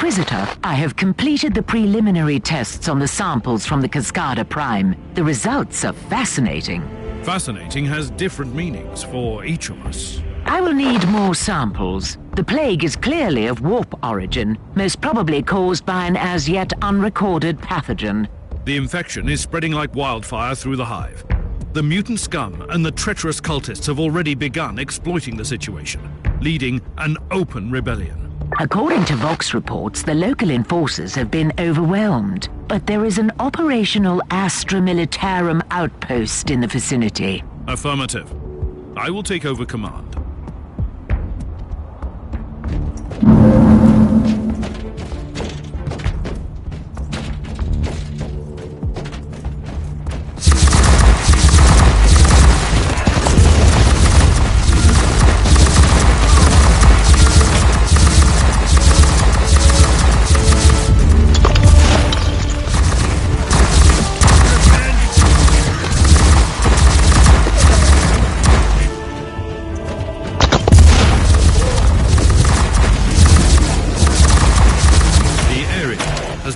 Inquisitor, I have completed the preliminary tests on the samples from the Cascada Prime. The results are fascinating. Fascinating has different meanings for each of us. I will need more samples. The plague is clearly of warp origin, most probably caused by an as yet unrecorded pathogen. The infection is spreading like wildfire through the hive. The mutant scum and the treacherous cultists have already begun exploiting the situation, leading an open rebellion. According to Vox reports, the local enforcers have been overwhelmed, but there is an operational Astra Militarum outpost in the vicinity. Affirmative. I will take over command.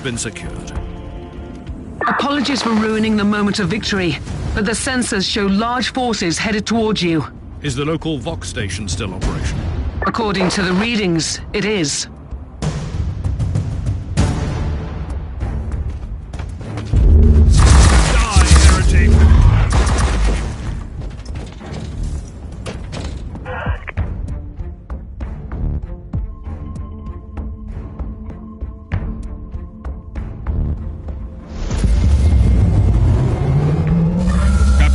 Been secured. Apologies for ruining the moment of victory, but the sensors show large forces headed towards you. Is the local Vox station still operational? According to the readings, it is. Die, heretic!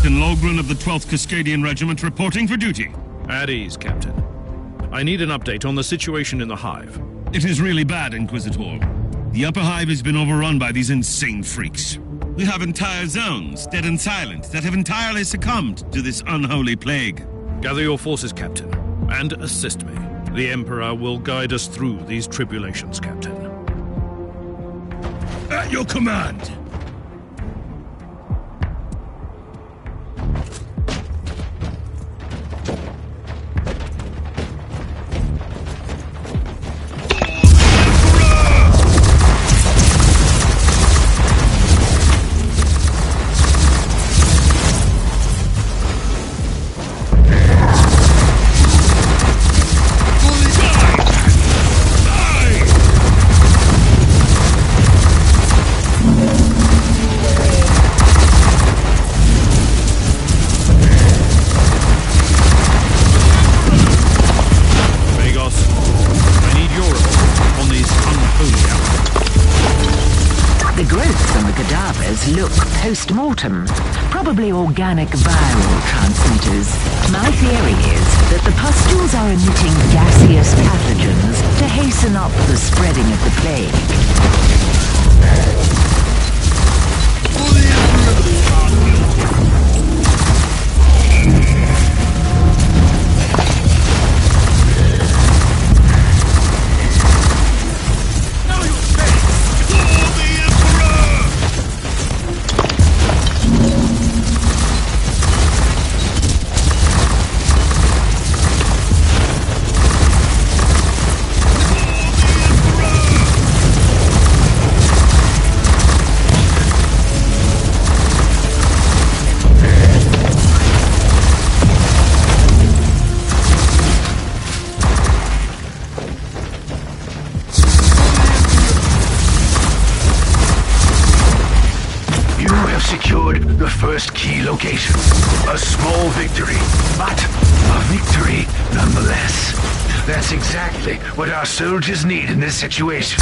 Logren of the 12th Cascadian Regiment reporting for duty. At ease, Captain. I need an update on the situation in the hive. It is really bad, Inquisitor. The upper hive has been overrun by these insane freaks. We have entire zones, dead and silent, that have entirely succumbed to this unholy plague. Gather your forces, Captain, and assist me. The Emperor will guide us through these tribulations, Captain. At your command! Look post-mortem, probably organic viral transmitters. My theory is that the pustules are emitting gaseous pathogens to hasten up the spreading of the plague. The first key location. A small victory, but a victory nonetheless. That's exactly what our soldiers need in this situation.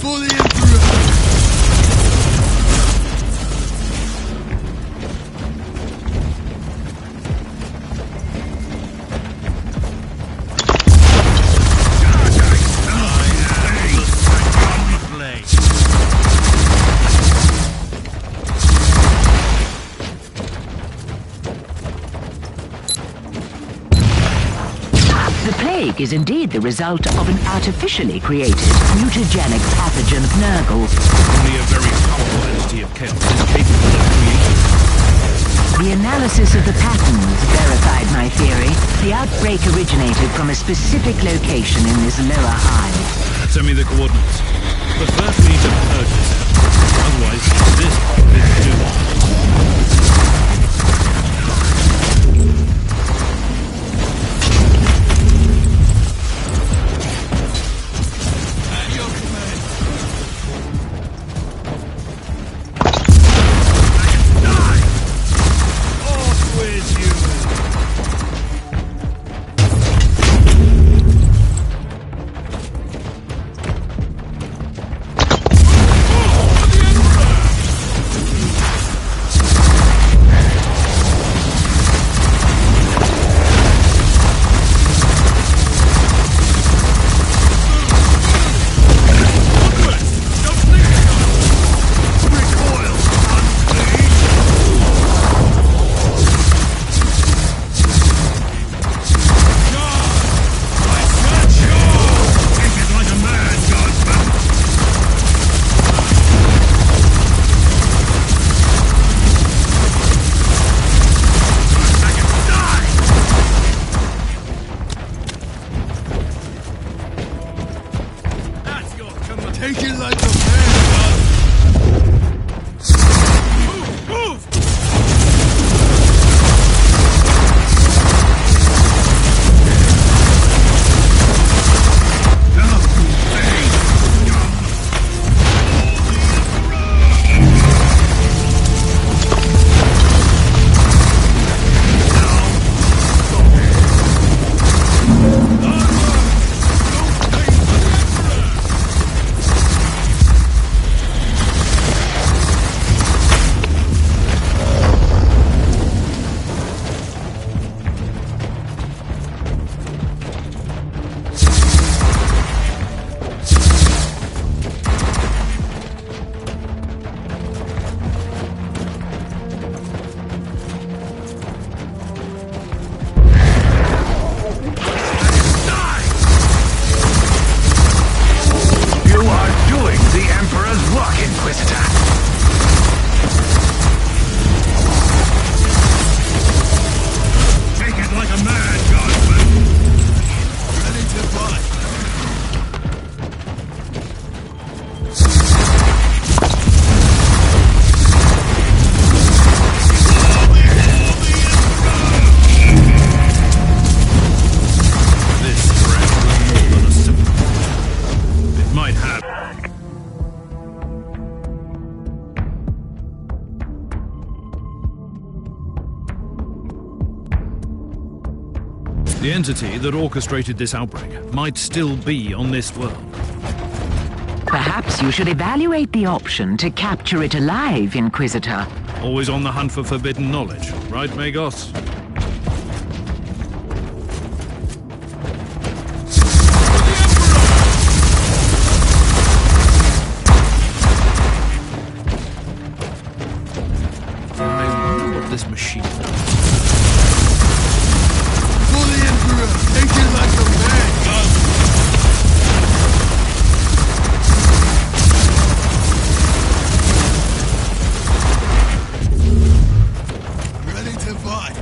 For the Emperor! The plague is indeed the result of an artificially created mutagenic pathogen of Nurgle. Only a very powerful entity of chaos is capable of creating. The analysis of the patterns verified my theory. The outbreak originated from a specific location in this lower hive. Send me the coordinates. But first we need to purge this. Otherwise, this is doomed. Take it like a man, Move! Move! The entity that orchestrated this outbreak might still be on this world. Perhaps you should evaluate the option to capture it alive, Inquisitor. Always on the hunt for forbidden knowledge, right, Magos? I wonder what this machine does. For the Emperor! Take it like a man, ready to fight.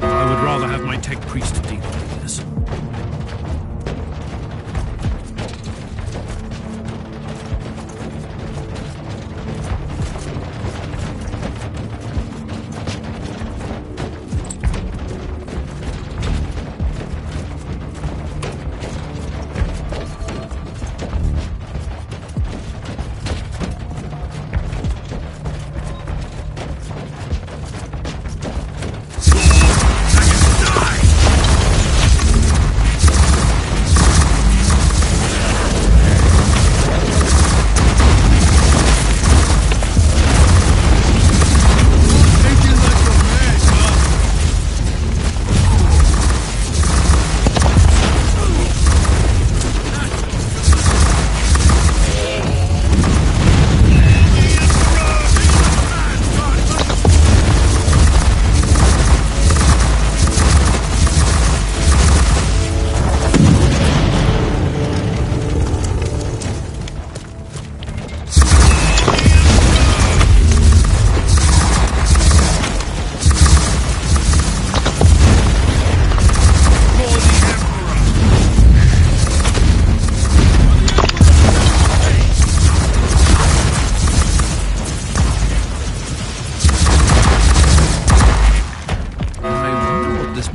I would rather have my tech priest deal with this.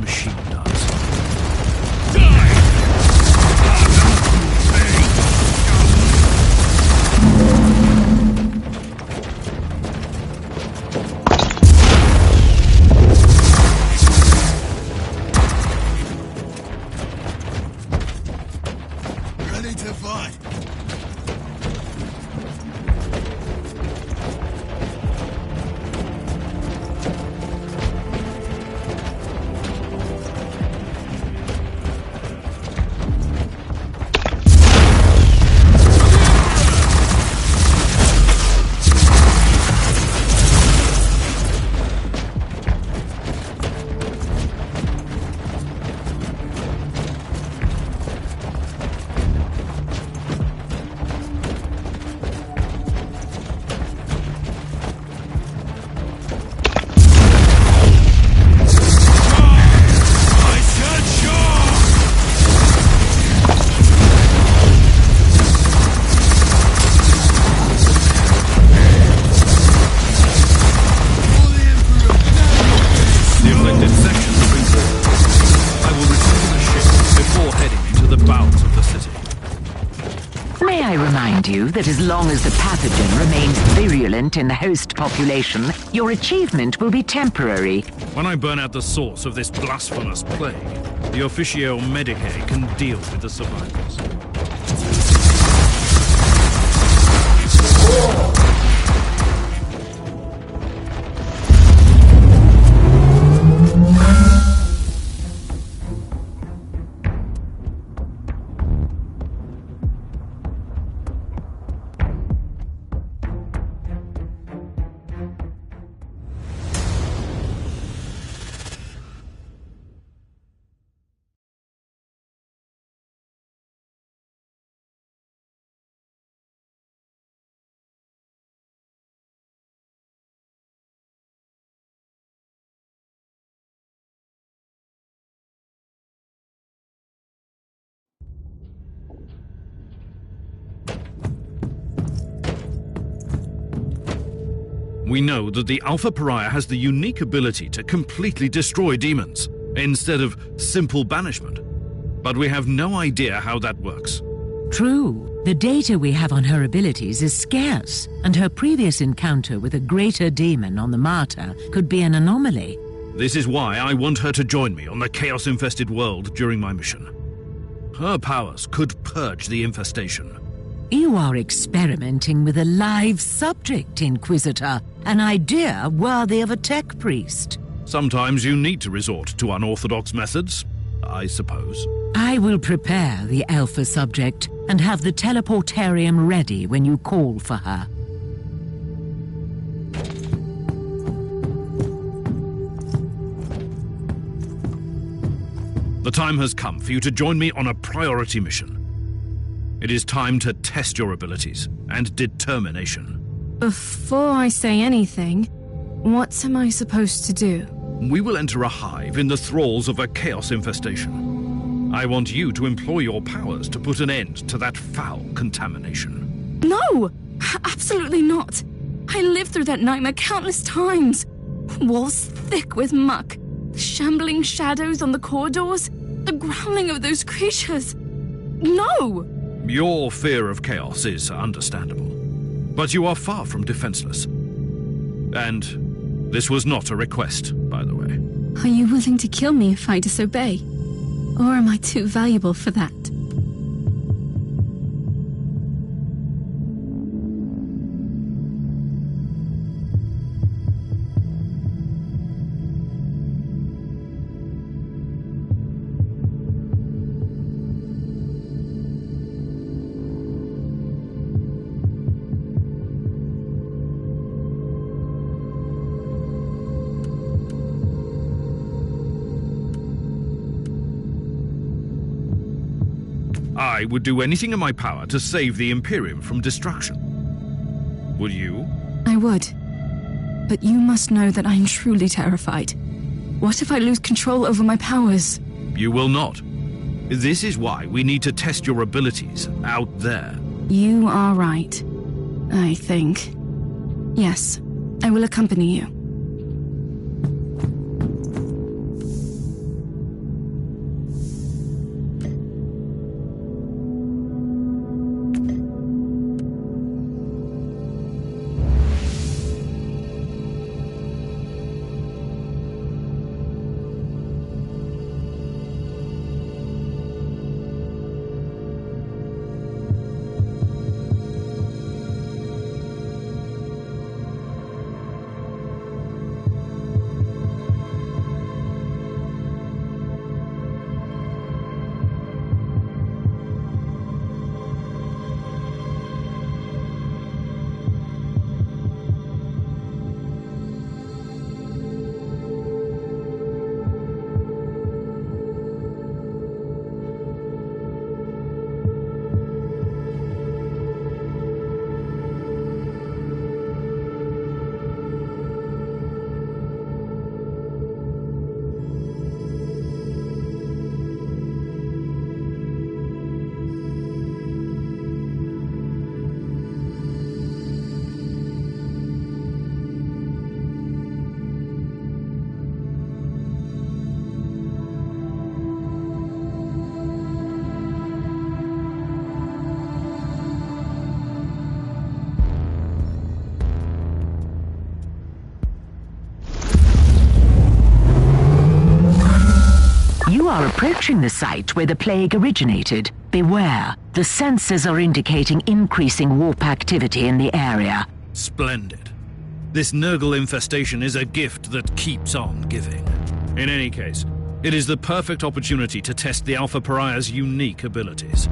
this machine does. Ready to fight. The afflicted section has been cleared. I will return to the ship before heading into the bowels of the city. May I remind you that as long as the pathogen remains virulent in the host population, your achievement will be temporary. When I burn out the source of this blasphemous plague, the Officio Medicae can deal with the survivors. We know that the Alpha Pariah has the unique ability to completely destroy demons, instead of simple banishment. But we have no idea how that works. True, the data we have on her abilities is scarce, and her previous encounter with a greater demon on the Martyr could be an anomaly. This is why I want her to join me on the chaos-infested world during my mission. Her powers could purge the infestation. You are experimenting with a live subject, Inquisitor, an idea worthy of a tech priest. Sometimes you need to resort to unorthodox methods, I suppose. I will prepare the Alpha subject and have the teleportarium ready when you call for her. The time has come for you to join me on a priority mission. It is time to test your abilities and determination. Before I say anything, what am I supposed to do? We will enter a hive in the thralls of a chaos infestation. I want you to employ your powers to put an end to that foul contamination. No! Absolutely not! I lived through that nightmare countless times. Walls thick with muck, the shambling shadows on the corridors, the growling of those creatures. No! Your fear of chaos is understandable, but you are far from defenseless. And this was not a request, by the way. Are you willing to kill me if I disobey? Or am I too valuable for that? I would do anything in my power to save the Imperium from destruction. Would you? I would. But you must know that I am truly terrified. What if I lose control over my powers? You will not. This is why we need to test your abilities out there. You are right. I think. Yes, I will accompany you. are approaching the site where the plague originated. Beware. The sensors are indicating increasing warp activity in the area. Splendid. This Nurgle infestation is a gift that keeps on giving. In any case, it is the perfect opportunity to test the Alpha Pariah's unique abilities.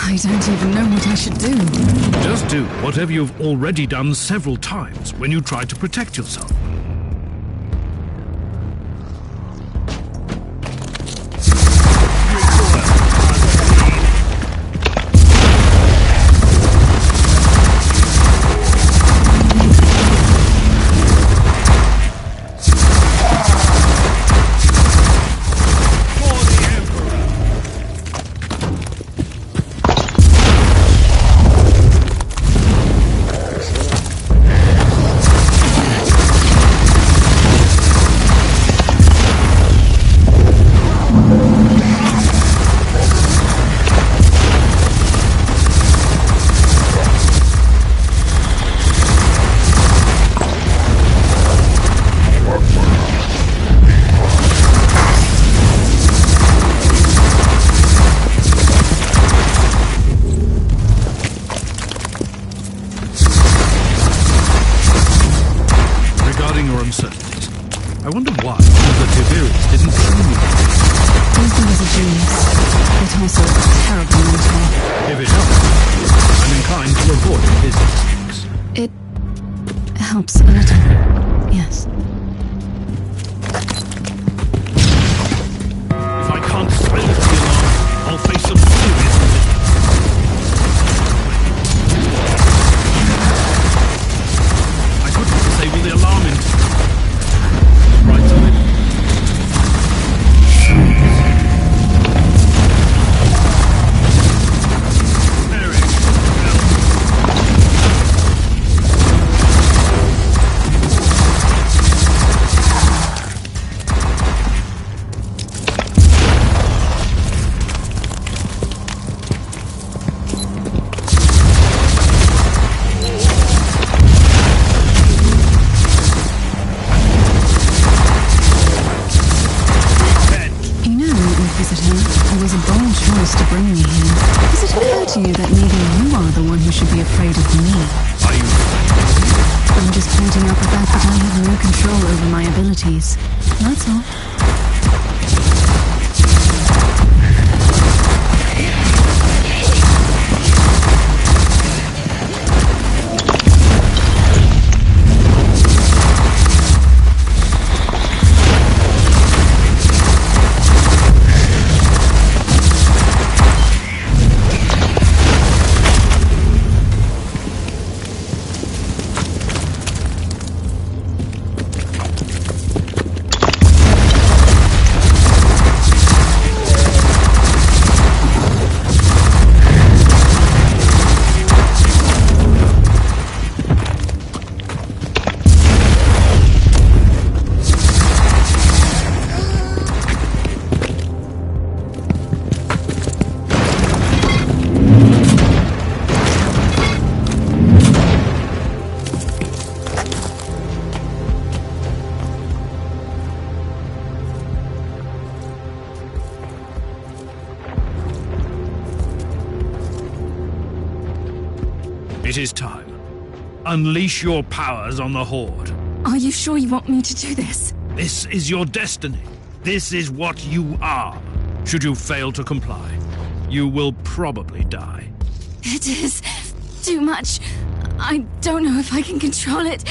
I don't even know what I should do. Just do whatever you've already done several times when you tried to protect yourself. I wonder why the Tiberians didn't kill me. Ethan is a genius, but also a terrible mentor. If it helps, I'm inclined to avoid his mistakes. It helps a little, yes. If I can't silence the alarm, I'll face some serious resistance. I couldn't disable the alarm in time. Right to it. It was a bold choice to bring me here. Does it occur to you that maybe you are the one who should be afraid of me? Are you? I'm just pointing out the fact that I have no control over my abilities. That's all. It is time. Unleash your powers on the Horde. Are you sure you want me to do this? This is your destiny. This is what you are. Should you fail to comply, you will probably die. It is too much. I don't know if I can control it.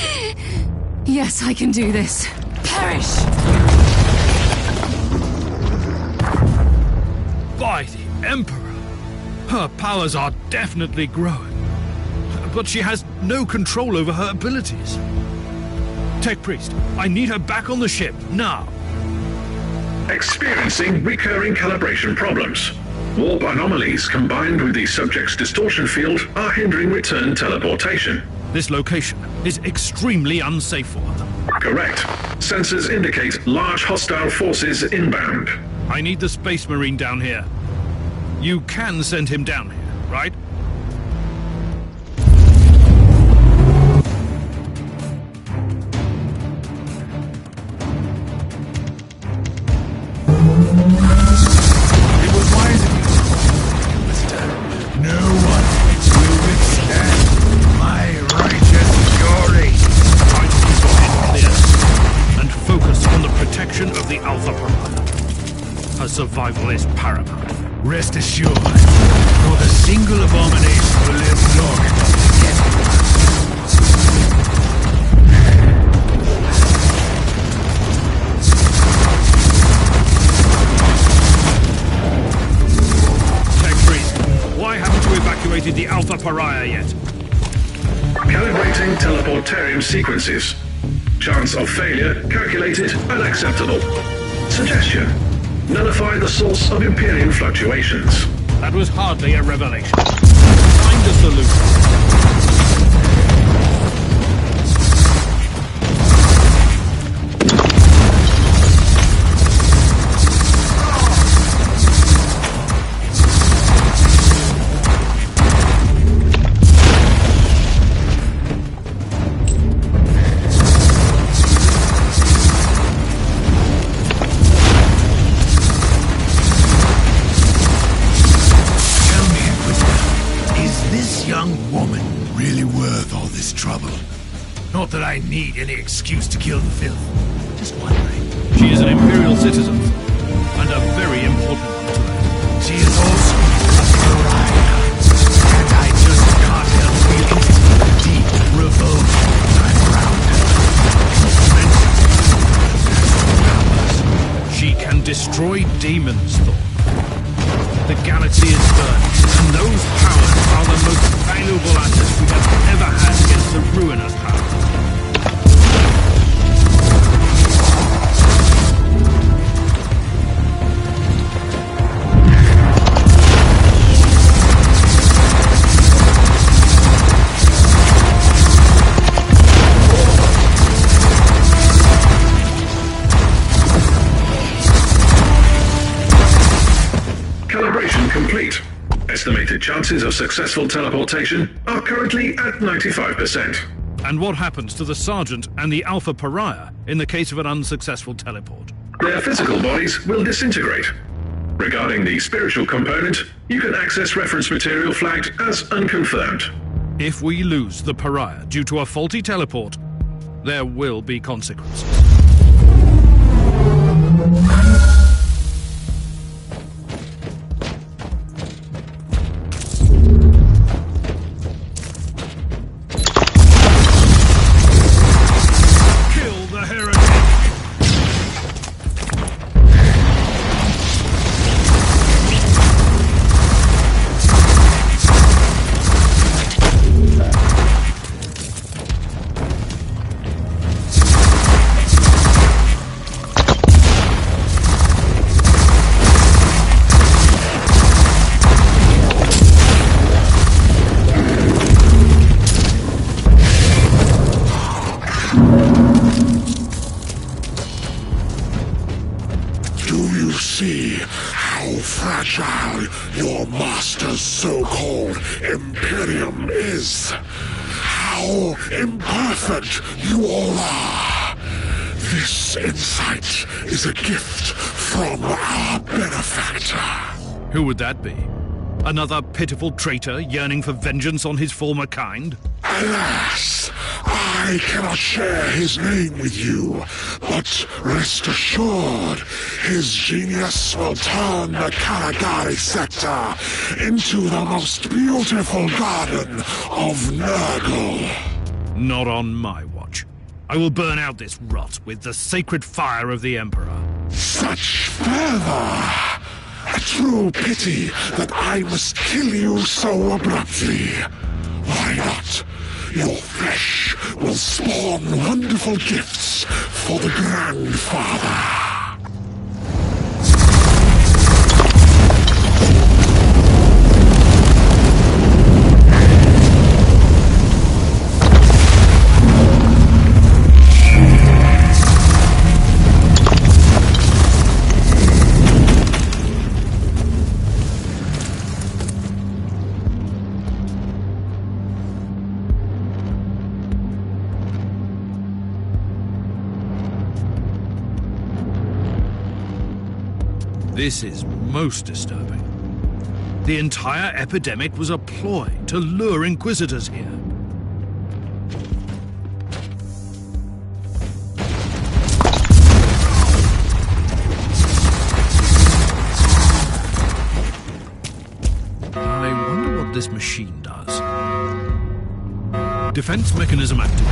Yes, I can do this. Perish! By the Emperor! Her powers are definitely growing. But she has no control over her abilities. Tech Priest, I need her back on the ship, now. Experiencing recurring calibration problems. Warp anomalies combined with the subject's distortion field are hindering return teleportation. This location is extremely unsafe for her. Correct. Sensors indicate large hostile forces inbound. I need the Space Marine down here. You can send him down here, right? It was wise of you, Mister. No one will withstand my righteous fury. Try to keep your head clear and focus on the protection of the Alpha Pariah. Her survival is paramount. Rest assured, for the single abomination will live long enough to get Tech Priest, why haven't you evacuated the Alpha Pariah yet? Calibrating teleportarium sequences. Chance of failure calculated unacceptable. Suggestion. Nullify the source of Imperium fluctuations. That was hardly a revelation. Find a solution. Not that I need any excuse to kill the filth. Just wondering. She is an Imperial citizen, and a very important one to that. She is also a pariah, and I just can't help feeling deep revolt when I'm around her. She can destroy demons, Thor. The galaxy is burning, and those powers are the most valuable assets we have ever had against the ruinous power. Complete. Estimated chances of successful teleportation are currently at 95%. And what happens to the Sergeant and the Alpha Pariah in the case of an unsuccessful teleport? Their physical bodies will disintegrate. Regarding the spiritual component, you can access reference material flagged as unconfirmed. If we lose the Pariah due to a faulty teleport, there will be consequences. Fragile your master's so-called Imperium is. How imperfect you all are. This insight is a gift from our benefactor. Who would that be? Another pitiful traitor yearning for vengeance on his former kind? Alas, I cannot share his name with you, but rest assured, his genius will turn the Caligari sector into the most beautiful garden of Nurgle. Not on my watch. I will burn out this rot with the sacred fire of the Emperor. Such fervor! A true pity that I must kill you so abruptly. Why not? Your flesh will spawn wonderful gifts for the Grandfather. This is most disturbing. The entire epidemic was a ploy to lure Inquisitors here. I wonder what this machine does. Defense mechanism activated.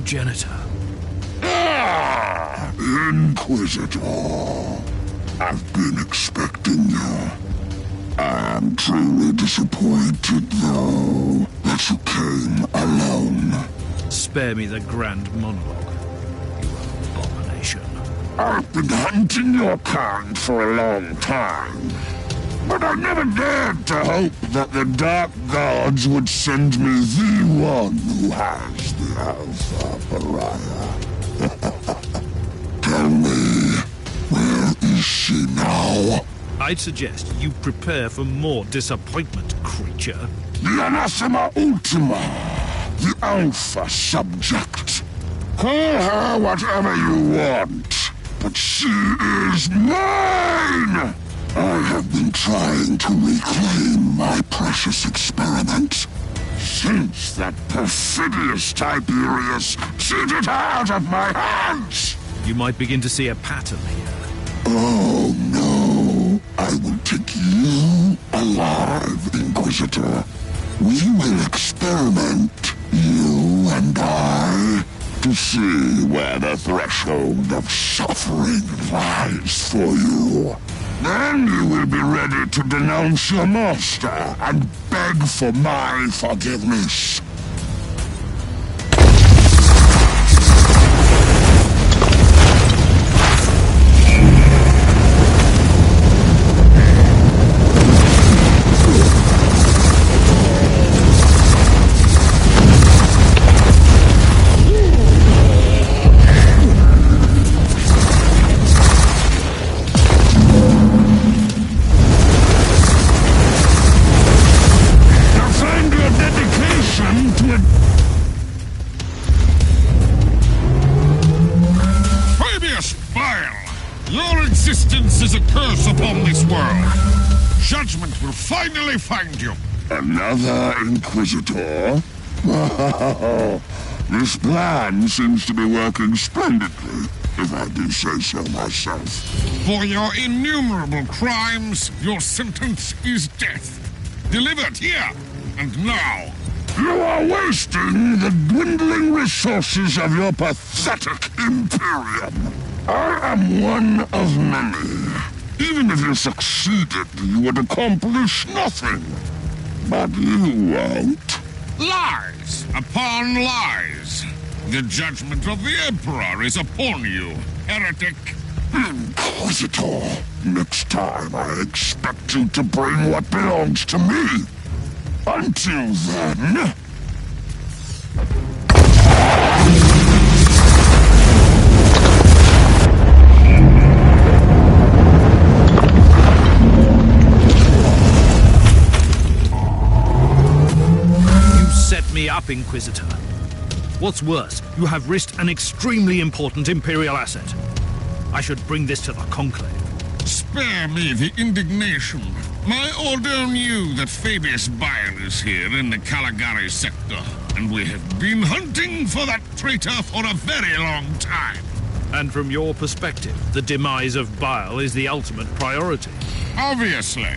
Janitor. Inquisitor. I've been expecting you. I am truly disappointed, though, that you came alone. Spare me the grand monologue, you abomination. I've been hunting your kind for a long time, but I never dared to hope that the Dark Gods would send me the one who has the Alpha Pariah. Tell me, where is she now? I'd suggest you prepare for more disappointment, creature. The Anathema Ultima, the Alpha subject. Call her whatever you want, but she is mine! I have been trying to reclaim my precious experiment since that perfidious Tiberius cheated her out of my hands! You might begin to see a pattern here. Oh no, I will take you alive, Inquisitor. We will experiment, you and I, to see where the threshold of suffering lies for you. Then you will be ready to denounce your master and beg for my forgiveness. Is a curse upon this world. Judgment will finally find you. Another Inquisitor? This plan seems to be working splendidly, if I do say so myself. For your innumerable crimes, your sentence is death. Delivered here and now. You are wasting the dwindling resources of your pathetic Imperium. I am one of many. Even if you succeeded, you would accomplish nothing. But you won't. Lies upon lies. The judgment of the Emperor is upon you, heretic. Inquisitor, next time I expect you to bring what belongs to me. Until then... Set me up, Inquisitor. What's worse, you have risked an extremely important Imperial asset. I should bring this to the Conclave. Spare me the indignation. My order knew that Fabius Bile is here in the Caligari sector, and we have been hunting for that traitor for a very long time. And from your perspective, the demise of Bile is the ultimate priority. Obviously.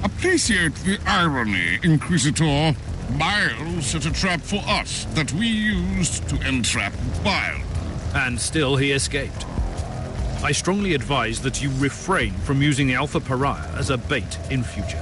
Appreciate the irony, Inquisitor. Bile set a trap for us that we used to entrap Bile. And still he escaped. I strongly advise that you refrain from using the Alpha Pariah as a bait in future.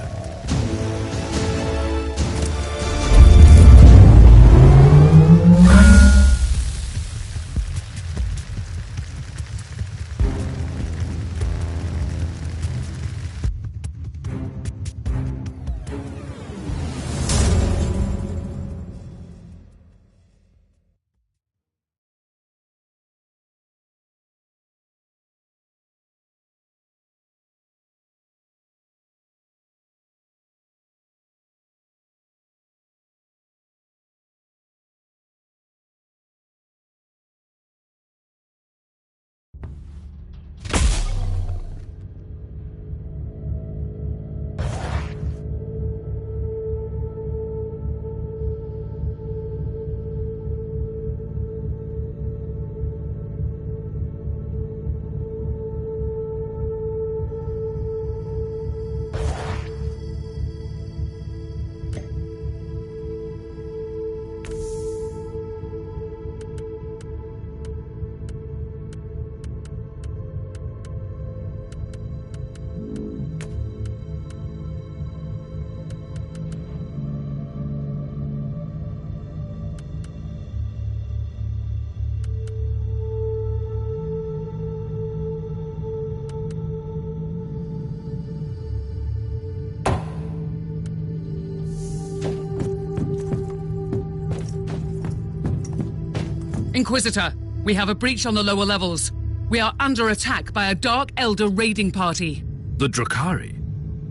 Inquisitor, we have a breach on the lower levels. We are under attack by a Dark Elder raiding party. The Drakari?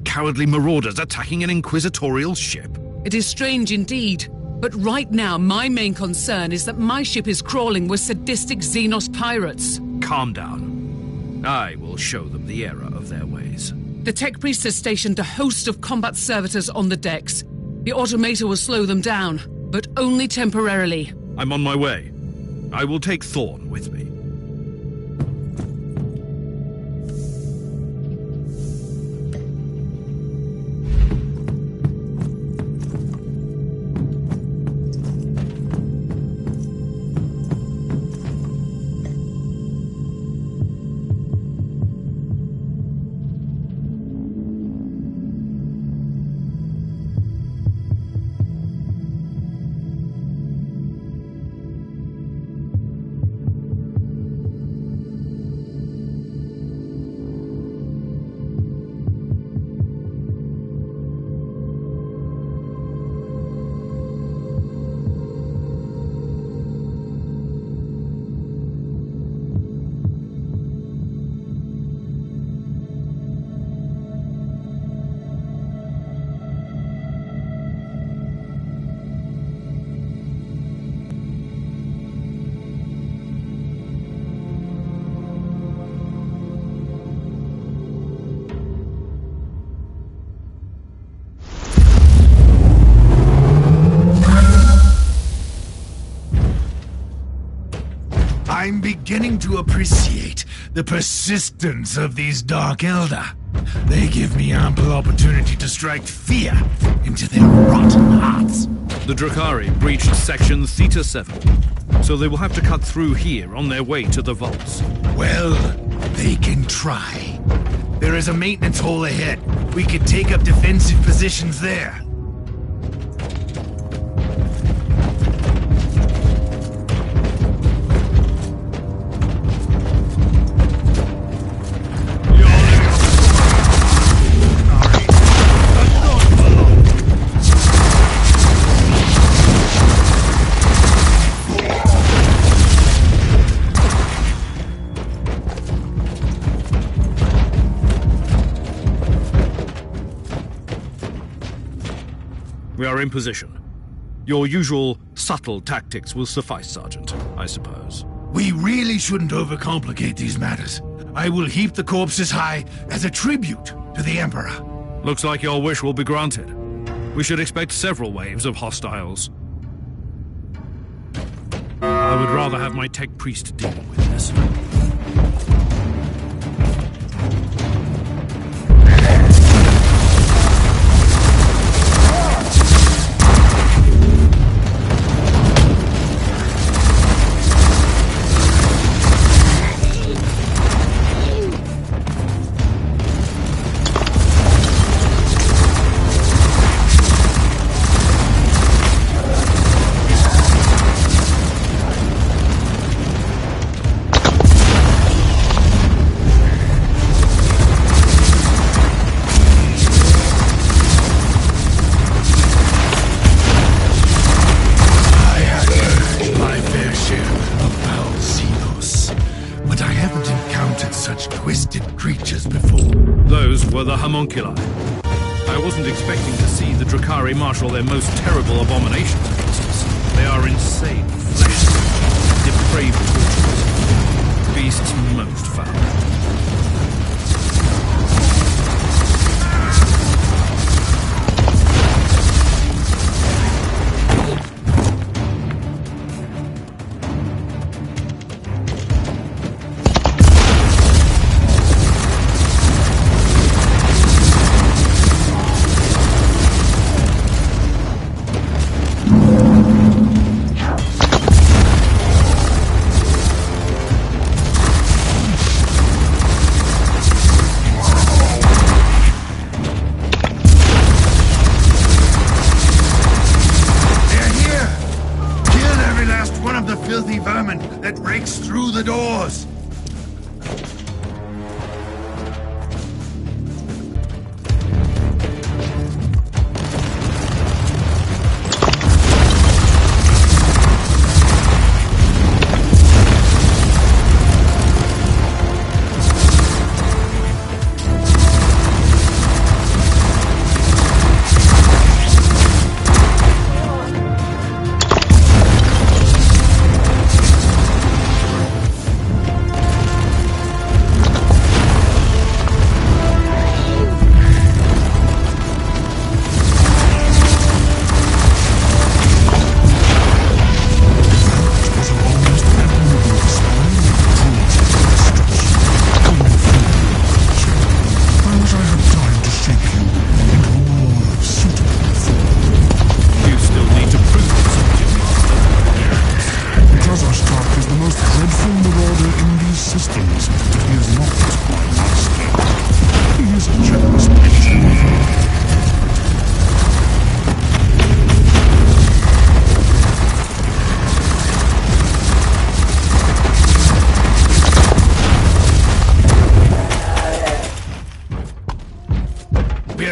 Cowardly marauders attacking an Inquisitorial ship? It is strange indeed, but right now my main concern is that my ship is crawling with sadistic Xenos pirates. Calm down. I will show them the error of their ways. The Tech Priest has stationed a host of combat servitors on the decks. The automator will slow them down, but only temporarily. I'm on my way. I will take Thorn with me. I'm beginning to appreciate the persistence of these Dark Elder. They give me ample opportunity to strike fear into their rotten hearts. The Drakari breached Section Theta 7, so they will have to cut through here on their way to the vaults. Well, they can try. There is a maintenance hole ahead. We could take up defensive positions there. We are in position. Your usual subtle tactics will suffice, Sergeant, I suppose. We really shouldn't overcomplicate these matters. I will heap the corpses high as a tribute to the Emperor. Looks like your wish will be granted. We should expect several waves of hostiles. I would rather have my tech priest deal with this. Were the homunculi. I wasn't expecting to see the Drakari marshal their most terrible abominations against us. They are insane flesh, depraved creatures, beasts most foul. Filthy vermin that breaks through the doors.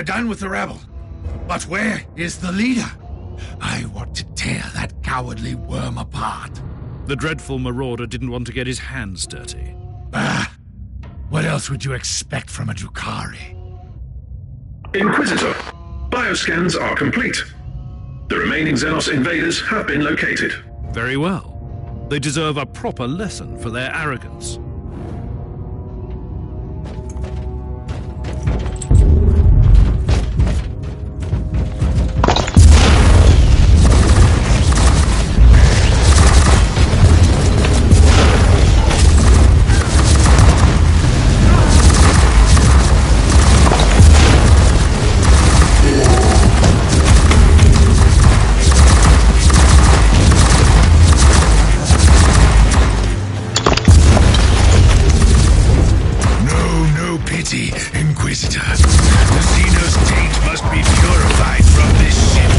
Done with the rebel. But where is the leader? I want to tear that cowardly worm apart. The dreadful marauder didn't want to get his hands dirty. What else would you expect from a Drakari? Inquisitor, bioscans are complete. The remaining Xenos invaders have been located. Very well. They deserve a proper lesson for their arrogance. Inquisitor. The Xenos taint must be purified from this ship.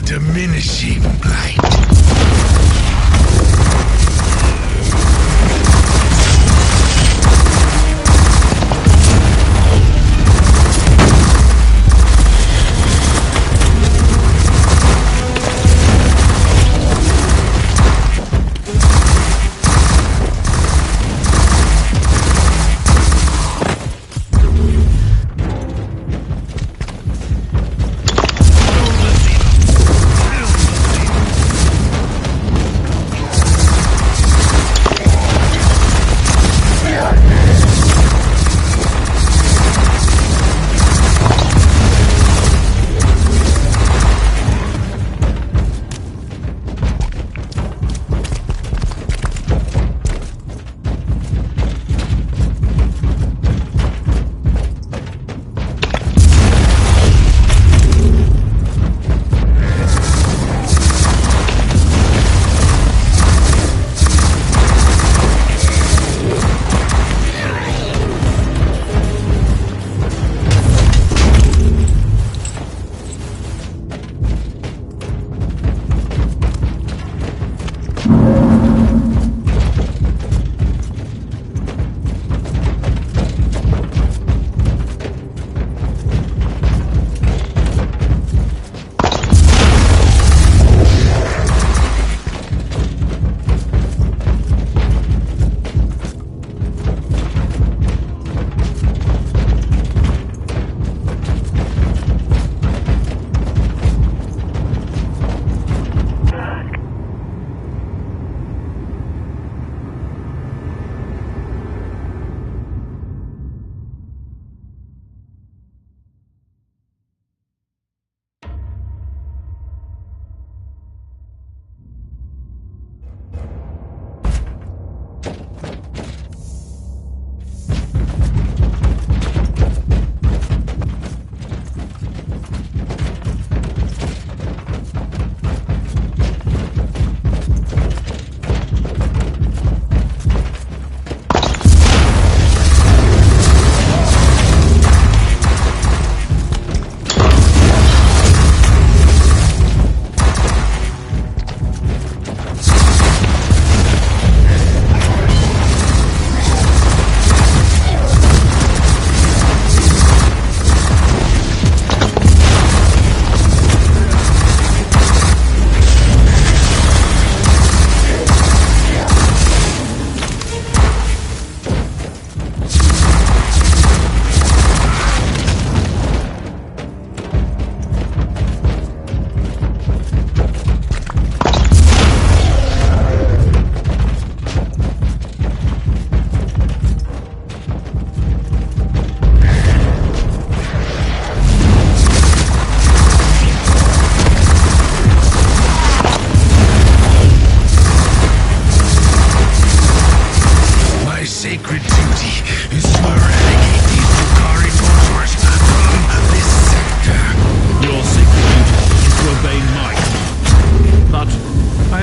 diminishing light.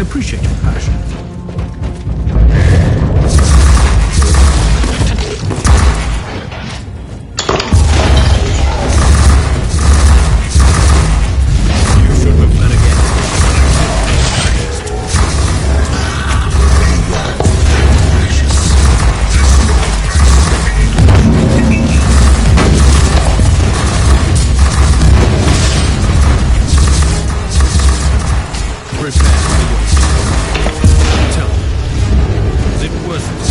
appreciate your passion. You should have done again. Prepare for your tell me, is it worth it?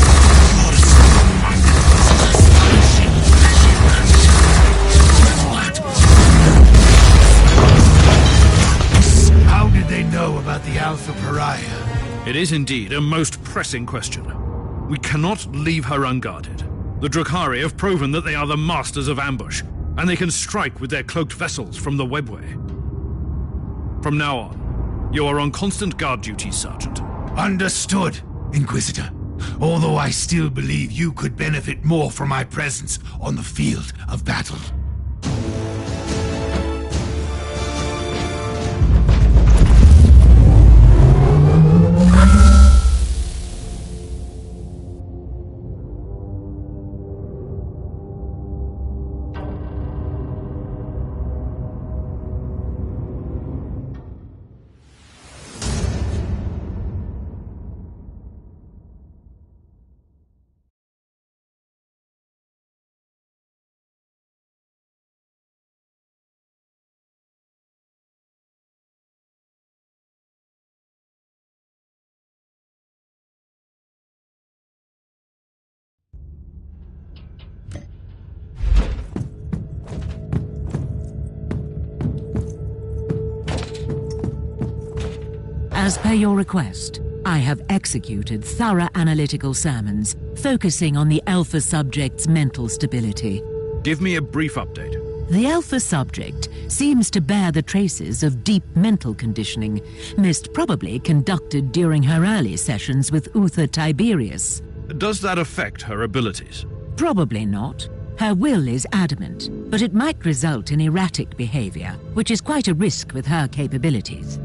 How did they know about the Alpha Pariah? It is indeed a most pressing question. We cannot leave her unguarded. The Drukhari have proven that they are the masters of ambush, and they can strike with their cloaked vessels from the webway. From now on, you are on constant guard duty, Sergeant. Understood, Inquisitor. Although I still believe you could benefit more from my presence on the field of battle. As per your request, I have executed thorough analytical sermons, focusing on the Alpha subject's mental stability. Give me a brief update. The Alpha subject seems to bear the traces of deep mental conditioning, most probably conducted during her early sessions with Uther Tiberius. Does that affect her abilities? Probably not. Her will is adamant, but it might result in erratic behavior, which is quite a risk with her capabilities.